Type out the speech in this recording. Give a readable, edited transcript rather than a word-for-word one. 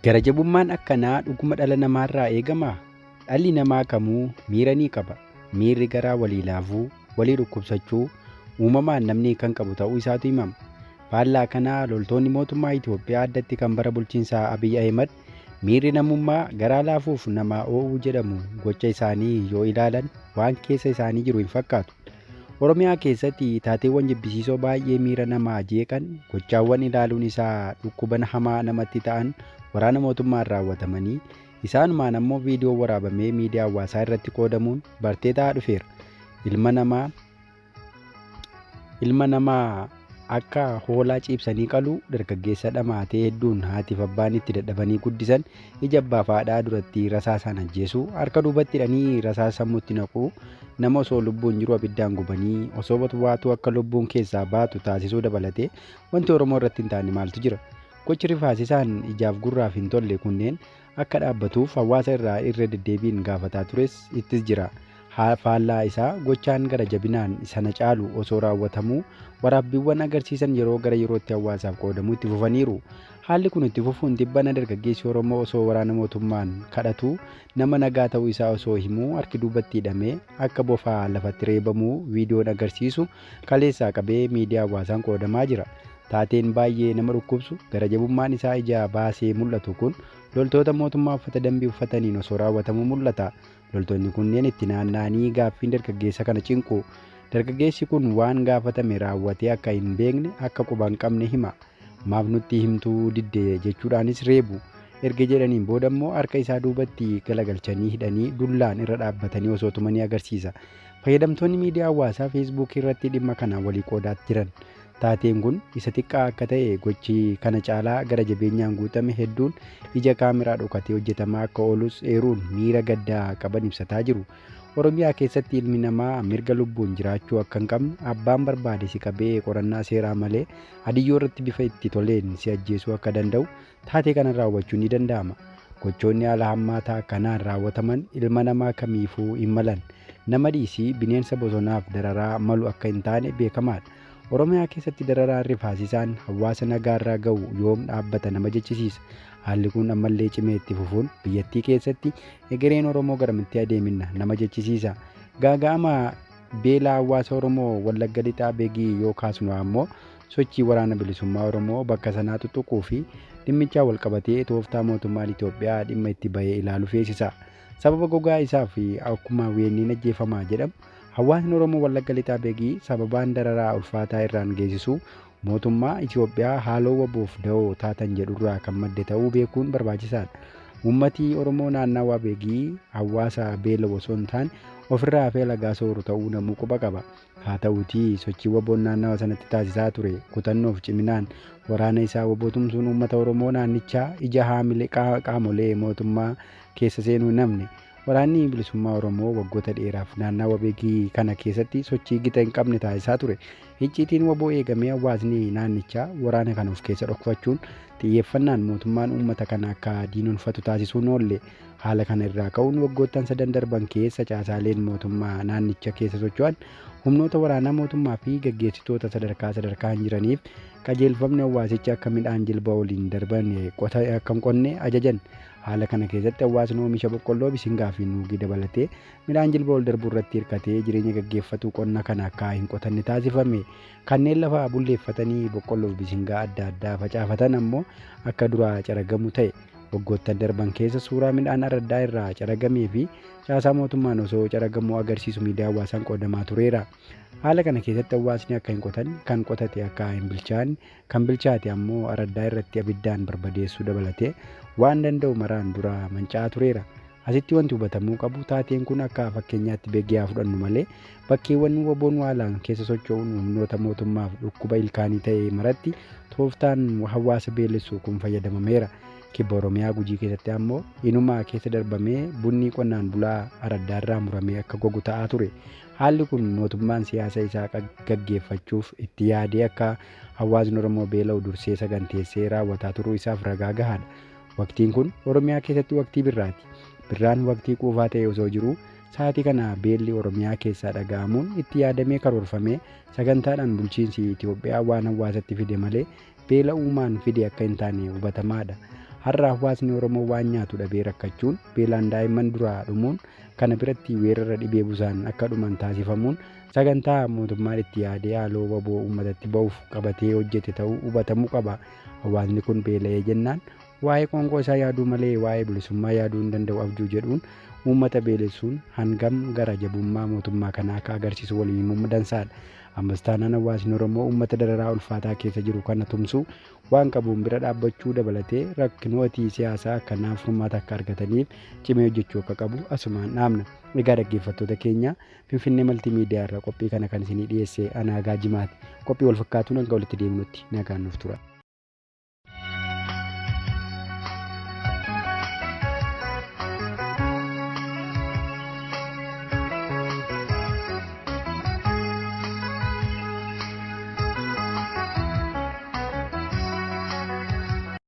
Gara-jabummaan akkanaa dhuguma dhala namaarraa eegamaa? Dhalli namaa kamuu miira ni qaba. Miirri garaa walii laafuu, walii dhukkubsachuu uumamaan namni kan qabu ta'uu isaatu himama. Faallaa kanaa loltoonni mootummaa Itoophiyaa addatti kan bara bulchiinsaa Abiy Ahimad miirri namummaa garaa laafuuf namaa oowuu jedhamu gocha isaanii yoo ilaalan waan keessa isaanii jiru hin fakkaatu. Oromiyaa keessatti taateewwan jibbisiisoo baay'ee miira namaa jeeqan gochaawwan ilaaluun isaa dhukkuba hamaa namatti ta'an waraana mootummaan raawwatamanii isaanumaan ammoo viidiyoo waraabamee miidiyaa hawaasaa irratti qoodamuun bartee ta'aa dhufeera. Ilma namaa akka hoolaa ciibsanii qaluu dargaggeessa dhamaatee hedduun haatiif abbaan itti dadhabanii guddisan ija abbaa fi haadhaa duratti rasaasaan ajjeesuu, harka duubatti hidhanii rasaasa sammuutti naquu, nama osoo lubbuun jiru abiddaan gubanii osoo waatu akka lubbuun keessaa baatu taasisuu dabalatee wanti Oromoo irratti hin taane maaltu jira? Gochi rifaasisaan ijaaf gurraaf hin tolle kunneen akka dhaabbatuuf hawaasa irraa irra deddeebiin gaafataa tures ittis jira. Faallaa isaa gochaan gara jabinaan sana caalu osoo raawwatamuu waraabbiiwwan agarsiisan yeroo gara yerootti hawaasaaf qoodamuu itti fufaniiru. Haalli kun itti fufuun dhibbana dargaggeessi Oromoo osoo waraana mootummaan kadhatuu nama nagaa ta'uu isaa osoo himuu harki duubatti hidhamee akka bofaa lafatti reebamuu viidiyoon agarsiisu kaleessaa qabee miidiyaa hawaasaan qoodamaa jira. Taateen baay'ee nama dhukkubsu gara jabummaan isaa ijaa baasee mul'atu kun loltoota mootummaa uffata dambii uffataniin osoo raawwatamuu mul'ata. Loltoonni kunneen itti naanna'anii gaaffiin dargaggeessa kana cinqu. Dargaggeessi kun waan gaafatame raawwatee akka hin beekne akka quba hin qabne hima. Maaf nutti himtuu didde jechuudhaanis reebu. Erga jedhaniin booda immoo harka isaa duubatti galagalchanii hidhanii dullaan irra dhaabbatanii osoo tumanii agarsiisa. Fayyadamtoonni miidiyaa hawaasaa feesbuukii irratti dhimma kana walii qoodaa jiran. Taateen kun isa xiqqaa akka ta'e gochi kana caalaa gara jabeenyaan guutame hedduun ija kaameraa dhokatee hojjetamaa akka oolus eeruun miira gaddaa qaban ibsataa jiru. Oromiyaa keessatti ilmi namaa mirga lubbuun jiraachuu akka hin qabne abbaan barbaade si qabee qorannaa seeraa malee hadiyyoo irratti bifa itti toleen si ajjeesuu akka danda'u taatee kana raawwachuu ni danda'ama. Gochoonni haala hammaataa akkanaan raawwataman ilma namaa kamiifuu hin malan. Nama dhiisii bineensa bosonaaf dararaa malu akka hin taane beekamaadha. Oromiyaa keessatti dararaan rifaasisaan hawaasa nagaarraa ga'u yoom dhaabbata nama jechisiisa. Haalli kun ammallee cimee itti fufuun biyyattii keessatti egereen Oromoo garamitti adeemina nama jechisiisa. Gaaga'ama beela hawaasa Oromoo Wallagga Lixaa Beegii yoo kaasnu ammoo sochii waraana bilisummaa Oromoo bakka sanaa tuttuquu fi dhimmichaa walqabatee tooftaa mootummaan Itoophiyaa dhimma itti bahee ilaalu feesisa. Sababa gogaa isaa fi akkuma weenniin ajjeefamaa jedhamu hawaasni Oromoo Wallagga Lixaa Beegii sababaan dararaa ulfaataa irraan geessisu mootummaa Itoophiyaa haaloo waboof da'oo taatan jedhurraa kan madde ta'uu beekuun barbaachisaadha. Uummatii Oromoo naannawaa Beegii hawaasa beela osoo hin taane ofirraa hafee lagaa sooru ta'uu namuu quba qaba. Haa ta'uutii sochii waboon naannawa sanatti taasisaa ture kutannoof ciminaan waraana isaa waboo tumsuun uummata Oromoo naannichaa ija haamilee qaamolee mootummaa keessa seenuu hin namne. Waraanni bilisummaa Oromoo waggoota dheeraaf naannawa Beegii kana keessatti sochii gita hin qabne taasisaa ture. Icciitiin waboo eegamee hawaasni naannichaa waraana kana of keessa dhokfachuun xiyyeeffannaan mootummaan uummata kana akka diinonfatu taasisuun oolle. Haala kana irraa ka'uun waggoottan 3 darban keessa caasaaleen mootummaa naannicha keessa socho'an humnoota waraanaa mootummaa fi gaggeessitoota sadarkaan jiraniif qajeelfamni hawaasicha akka midhaan jilba waliin darban akka hin qonne ajajan. Haala kana keessatti hawaasni oomisha boqqolloo bisingaa fi nuugii dabalatee midhaan jilba wal darbuu irratti hirkatee jireenya gaggeeffatu qonna kana akka hin qotanne taasifame. Kanneen lafa bulleeffatanii boqqolloo fi bisingaa adda addaa facaafatan ammoo akka duraa caragamu ta'e. Waggoottan darban keessa suuraa midhaan araddaa irraa caragamee fi caasaa mootummaan osoo caragamuu agarsiisu miidiyaa hawaasaan qoodamaa tureera. Haala kana keessatti hawaasni akka hin qotanne, kan qotate akka hin bilchaanne, kan bilchaate ammoo araddaa irratti abiddaan barbadeessuu dabalatee waan danda'u maraan dura manca'aa tureera. Asitti wanti hubatamuu qabu taateen kun akka fakkeenyaatti Beegii haa fudhannu malee bakkeewwan waboon waalaan keessa socho'uun humnoota mootummaaf dhukkuba ilkaanii ta'e maratti tooftaan hawaasa beelessu kun fayyadamameera. Kibba Oromiyaa Gujii keessatti ammoo inumaa keessa darbamee bunni qonnaan bulaa araddaarraa muramee akka gogu ta'aa ture. Haalli kun mootummaan siyaasa isaa gaggeeffachuuf itti yaadee akka hawaasni Oromoo beela'u dursee saganteessee raawwataa turuu isaaf ragaa gahaadha. Waqtiin kun Oromiyaa keessatti waqtii birraati. Birraan waqtii quufaa ta'e osoo jiruu sa'aatii kana beelli Oromiyaa keessaa dhaga'amuun itti yaadamee karoorfamee sagantaadhaan bulchiinsi Itoophiyaa waan hawaasatti fide malee beela uumaan fide akka hin taane hubatamaadha. Har'a hawaasni Oromoo waan nyaatu dhabee rakkachuun beelaan daa'imman duraa dhumuun kana biratti weerara dhibee busaan akka dhuman taasifamuun sagantaa mootummaan itti yaadee haaloo waboo uummatatti ba'uuf qabatee hojjete ta'uu hubatamuu qaba. Hawaasni kun beela'ee jennaan waa'ee qoonqoo isaa yaaduu malee waa'ee bilisummaa yaaduu hin danda'u abjuu jedhuun uummata beelessuun hangam gara jabummaa mootummaa kanaa akka agarsiisu waliin himuu dansaadha. Ammas taanaan hawaasni Oromoo uummata dararaa ulfaataa keessa jiru kana tumsuu waan qabuun bira dhaabbachuu dabalatee rakkinoota siyaasaa kanaaf furmaata akka argataniif cimee hojjechuu akka qabu asumaan dhaamna. Egaa dhaggeeffattoota keenya Finfinnee Maltiimiidiyaa irraa qophii kana kan isinii dhiyeesse Anaagaa Jimaati. Qophii wal fakkaatuun hanga walitti deemnutti nagaan nuuf tura.